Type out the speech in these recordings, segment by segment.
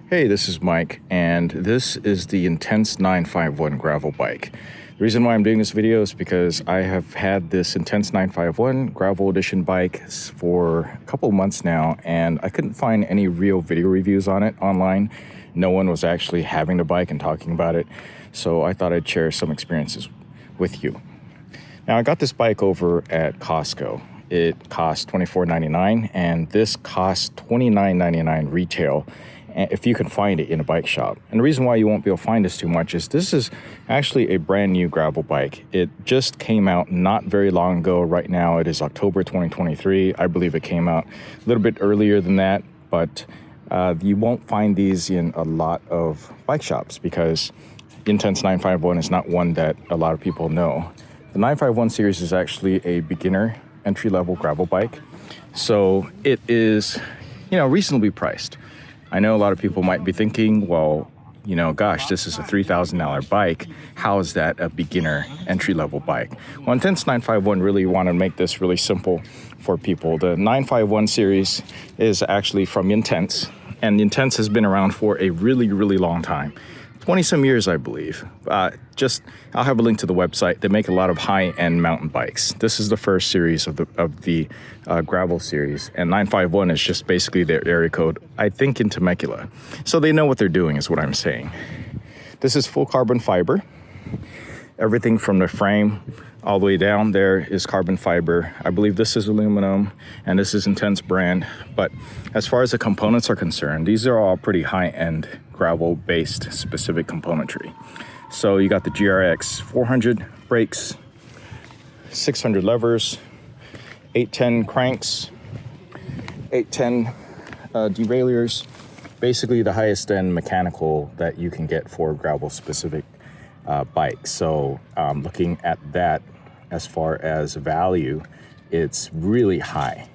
Hey, this is Mike, and this is the Intense 951 gravel bike. The reason why I'm doing this video is because I have had this Intense 951 gravel edition bike for a couple of months now, and I couldn't find any real video reviews on it online. No one was actually having the bike and talking about it, so I thought I'd share some experiences with you. Now, I got this bike over at Costco. It cost $24.99, and this costs $29.99 retail if you can find it in a bike shop. And the reason why you won't be able to find this too much is this is actually a brand new gravel bike. It just came out not very long ago. Right now it is October 2023. I believe it came out a little bit earlier than that, but you won't find these in a lot of bike shops because Intense 951 is not one that a lot of people know. The 951 series is actually a beginner entry-level gravel bike. So it is, reasonably priced. I know a lot of people might be thinking, well, gosh, this is a $3,000 bike. How is that a beginner entry-level bike? Well, Intense 951 really wanted to make this really simple for people. The 951 series is actually from Intense, and Intense has been around for a really, really long time. 20-some years, I believe. I'll have a link to the website. They make a lot of high-end mountain bikes. This is the first series of the gravel series, and 951 is just basically their area code, I think, in Temecula. So they know what they're doing, is what I'm saying. This is full carbon fiber. Everything from the frame all the way down there is carbon fiber. I believe this is aluminum, and this is Intense brand. But as far as the components are concerned, these are all pretty high-end gravel-based specific componentry. So you got the GRX 400 brakes, 600 levers, 810 cranks, 810 derailleurs, basically the highest end mechanical that you can get for gravel specific bikes. So looking at that as far as value, it's really high.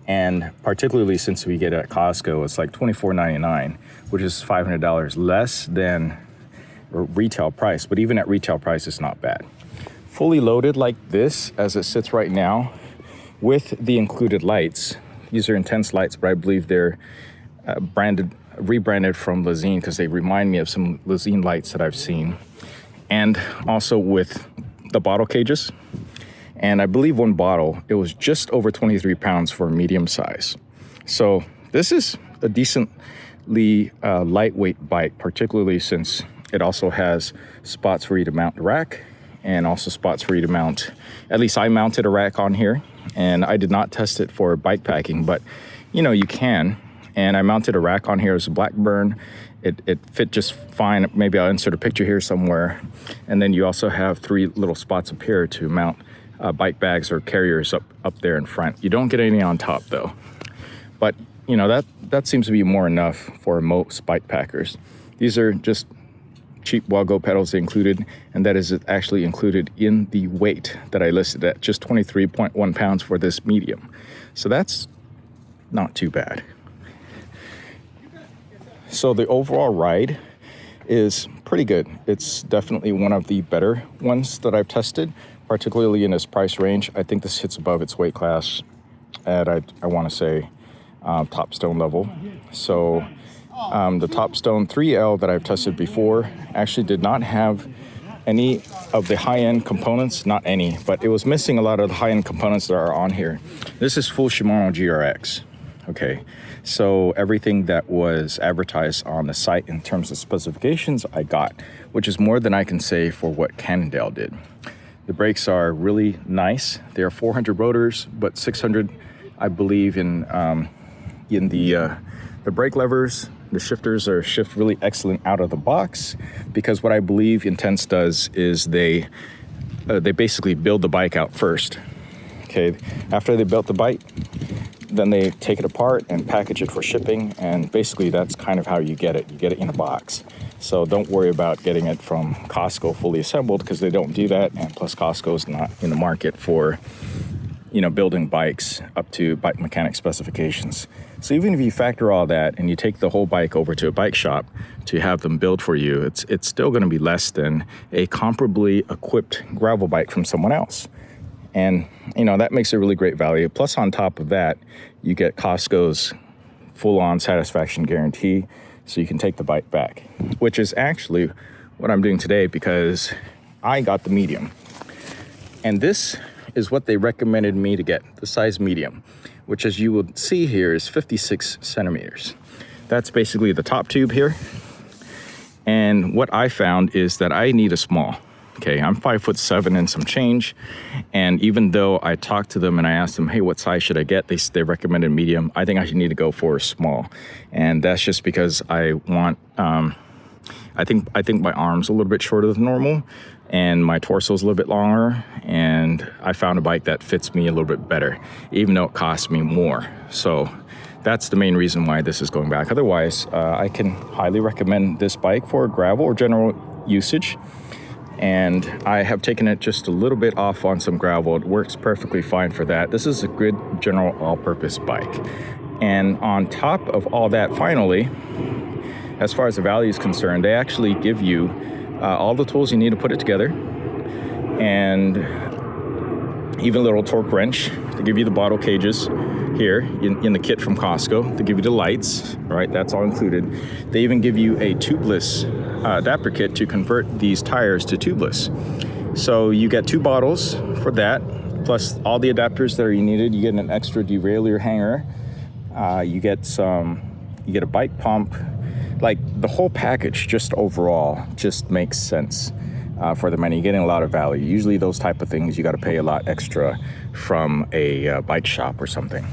And particularly since we get it at Costco, it's like $24.99, which is $500 less than retail price. But even at retail price, it's not bad. Fully loaded like this, as it sits right now, with the included lights. These are Intense lights, but I believe they're rebranded from Lazine because they remind me of some Lazine lights that I've seen. And also with the bottle cages. And I believe one bottle, it was just over 23 pounds for a medium size. So this is a decently lightweight bike, particularly since it also has spots for you to mount the rack and also spots for you to mount, at least I mounted a rack on here, and I did not test it for bike packing, but you can. And I mounted a rack on here as a Blackburn. It fit just fine. Maybe I'll insert a picture here somewhere. And then you also have 3 little spots up here to mount bike bags or carriers up there in front. You don't get any on top though. But that seems to be more enough for most bike packers. These are just cheap Wago pedals included, and that is actually included in the weight that I listed at just 23.1 pounds for this medium. So that's not too bad. So the overall ride is pretty good. It's definitely one of the better ones that I've tested, particularly in this price range. I think this hits above its weight class at, I want to say, top stone level. So the top stone 3L that I've tested before actually did not have any of the high-end components, not any, but it was missing a lot of the high-end components that are on here. This is full Shimano GRX. Okay, so everything that was advertised on the site in terms of specifications I got, which is more than I can say for what Cannondale did. The brakes are really nice. They are 400 rotors, but 600, I believe, in the brake levers. The shifters are shift really excellent out of the box, because what I believe Intense does is they basically build the bike out first. Okay, after they built the bike, then they take it apart and package it for shipping, and basically that's kind of how you get it. You get it in a box. So don't worry about getting it from Costco fully assembled, because they don't do that, and plus Costco's not in the market for building bikes up to bike mechanic specifications. So even if you factor all that and you take the whole bike over to a bike shop to have them build for you, it's still going to be less than a comparably equipped gravel bike from someone else. And, that makes a really great value. Plus, on top of that, you get Costco's full-on satisfaction guarantee. so you can take the bike back, which is actually what I'm doing today because I got the medium. And this is what they recommended me to get, the size medium, which as you will see here is 56 centimeters. That's basically the top tube here. And what I found is that I need a small. Okay, I'm 5'7" and some change. And even though I talked to them and I asked them, hey, what size should I get? They recommended medium. I think I should need to go for a small. And that's just because I want, I think my arm's a little bit shorter than normal and my torso is a little bit longer. And I found a bike that fits me a little bit better, even though it costs me more. So that's the main reason why this is going back. Otherwise, I can highly recommend this bike for gravel or general usage. And I have taken it just a little bit off on some gravel. It works perfectly fine for that. This is a good general all-purpose bike. And on top of all that, finally, as far as the value is concerned, they actually give you all the tools you need to put it together, and even a little torque wrench. They give you the bottle cages here in the kit from Costco. They give you the lights, right? That's all included. They even give you a tubeless adapter kit to convert these tires to tubeless. So you get 2 bottles for that, plus all the adapters that are needed. You get an extra derailleur hanger. You get a bike pump. Like the whole package just overall just makes sense for the money. You're getting a lot of value. Usually those type of things, you got to pay a lot extra from a bike shop or something.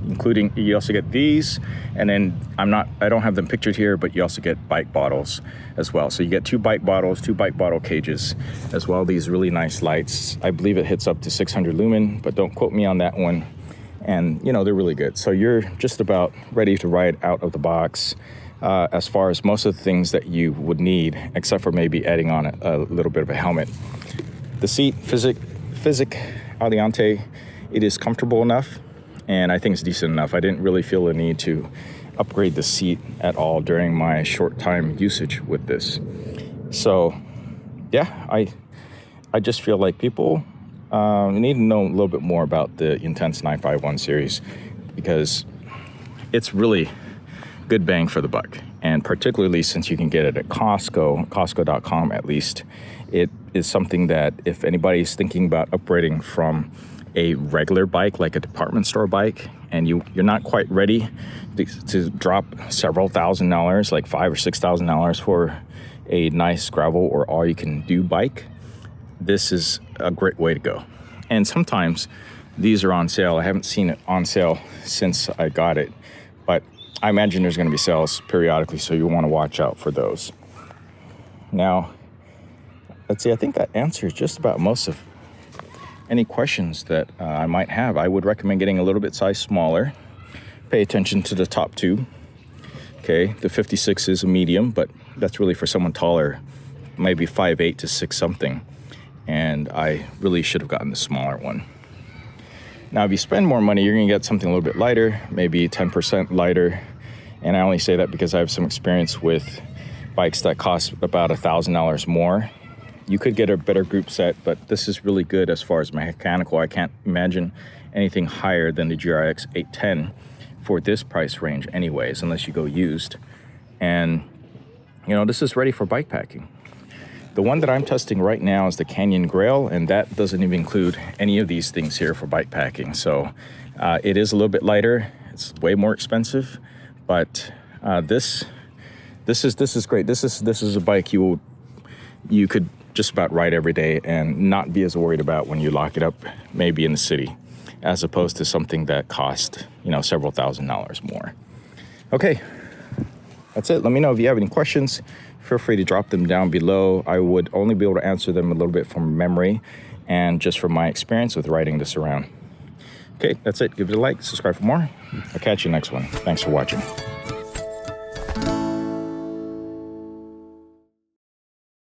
Including, you also get these, and then I don't have them pictured here, but you also get bike bottles as well. So you get 2 bike bottles, 2 bike bottle cages, as well. These really nice lights. I believe it hits up to 600 lumen, but don't quote me on that one. And you know, they're really good. So you're just about ready to ride out of the box as far as most of the things that you would need, except for maybe adding on a little bit of a helmet. The seat, Physic Aliante, it is comfortable enough. And I think it's decent enough. I didn't really feel the need to upgrade the seat at all during my short time usage with this. So, yeah, I just feel like people need to know a little bit more about the Intense 951 series, because it's really good bang for the buck. And particularly since you can get it at Costco, Costco.com at least, it is something that if anybody's thinking about upgrading from a regular bike, like a department store bike, and you're not quite ready to drop several $1,000s, like $5,000 or $6,000 for a nice gravel or all you can do bike, this is a great way to go. And sometimes these are on sale. I haven't seen it on sale since I got it, but I imagine there's going to be sales periodically, so you want to watch out for those. Now, let's see, I think that answers just about most of any questions that I might have. I would recommend getting a little bit size smaller. Pay attention to the top tube. Okay, the 56 is a medium, but that's really for someone taller, maybe 5'8" to 6 something. And I really should have gotten the smaller one. Now, if you spend more money, you're gonna get something a little bit lighter, maybe 10% lighter. And I only say that because I have some experience with bikes that cost about $1,000 more. You could get a better group set, but this is really good as far as mechanical. I can't imagine anything higher than the GRX 810 for this price range anyways, unless you go used. And, you know, this is ready for bike packing. The one that I'm testing right now is the Canyon Grail, and that doesn't even include any of these things here for bike packing. So it is a little bit lighter. It's way more expensive, but this is great. This is a bike you could just about ride every day and not be as worried about when you lock it up maybe in the city, as opposed to something that cost, you know, several $1,000s more. Okay, that's it. Let me know if you have any questions. Feel free to drop them down below. I would only be able to answer them a little bit from memory and just from my experience with riding this around. Okay, that's it. Give it a like, subscribe for more. I'll catch you next one. Thanks for watching.